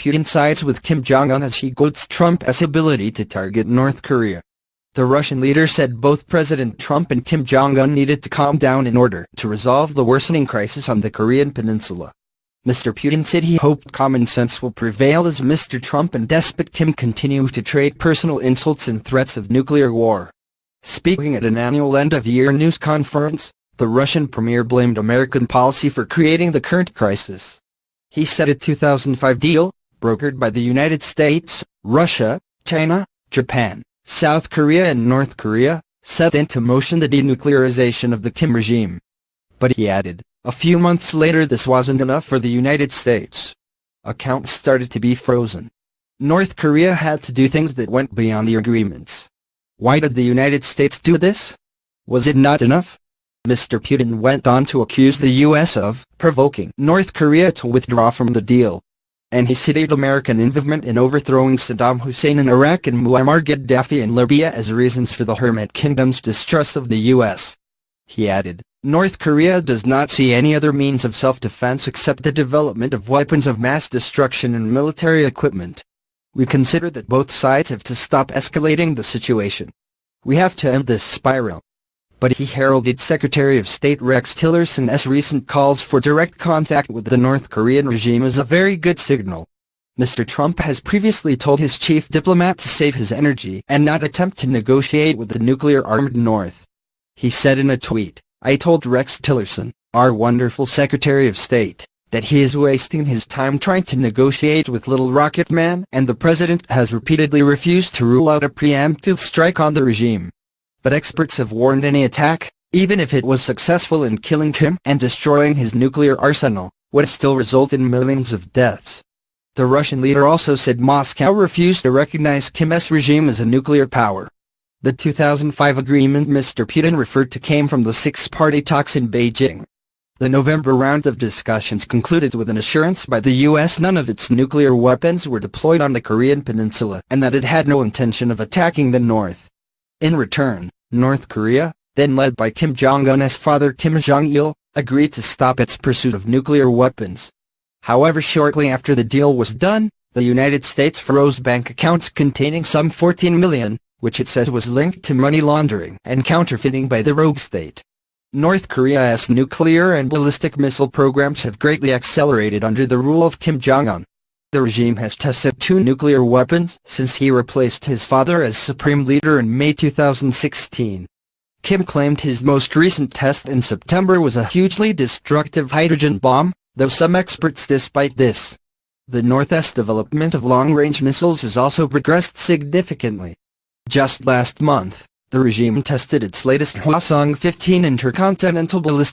Putin sides with Kim Jong-un as he goads Trump's ability to target North Korea. The Russian leader said both President Trump and Kim Jong-un needed to calm down in order to resolve the worsening crisis on the Korean Peninsula. Mr. Putin said he hoped common sense will prevail as Mr. Trump and despot Kim continue to trade personal insults and threats of nuclear war. Speaking at an annual end-of-year news conference, the Russian premier blamed American policy for creating the current crisis. He said a 2005 deal, brokered by the United States, Russia, China, Japan, South Korea and North Korea, set into motion the denuclearization of the Kim regime. But he added, a few months later this wasn't enough for the United States. Accounts started to be frozen. North Korea had to do things that went beyond the agreements. Why did the United States do this? Was it not enough? Mr. Putin went on to accuse the U.S. of provoking North Korea to withdraw from the deal. And he cited American involvement in overthrowing Saddam Hussein in Iraq and Muammar Gaddafi in Libya as reasons for the Hermit Kingdom's distrust of the U.S. He added, North Korea does not see any other means of self-defense except the development of weapons of mass destruction and military equipment. We consider that both sides have to stop escalating the situation. We have to end this spiral. But he heralded Secretary of State Rex Tillerson's recent calls for direct contact with the North Korean regime as a very good signal. Mr. Trump has previously told his chief diplomat to save his energy and not attempt to negotiate with the nuclear-armed North. He said in a tweet, I told Rex Tillerson, our wonderful Secretary of State, that he is wasting his time trying to negotiate with Little Rocket Man and the President has repeatedly refused to rule out a preemptive strike on the regime. But experts have warned any attack, even if it was successful in killing Kim and destroying his nuclear arsenal, would still result in millions of deaths. The Russian leader also said Moscow refused to recognize Kim's regime as a nuclear power. The 2005 agreement Mr. Putin referred to came from the six-party talks in Beijing. The November round of discussions concluded with an assurance by the U.S. none of its nuclear weapons were deployed on the Korean Peninsula and that it had no intention of attacking the North. In return, North Korea, then led by Kim Jong-un's father Kim Jong-il, agreed to stop its pursuit of nuclear weapons. However, shortly after the deal was done, the United States froze bank accounts containing some $14 million, which it says was linked to money laundering and counterfeiting by the rogue state. North Korea's nuclear and ballistic missile programs have greatly accelerated under the rule of Kim Jong-un. The regime has tested 2 nuclear weapons since he replaced his father as supreme leader in May 2016. Kim claimed his most recent test in September was a hugely destructive hydrogen bomb, though some experts despite this. The North's development of long-range missiles has also progressed significantly. Just last month, the regime tested its latest Hwasong-15 intercontinental ballistic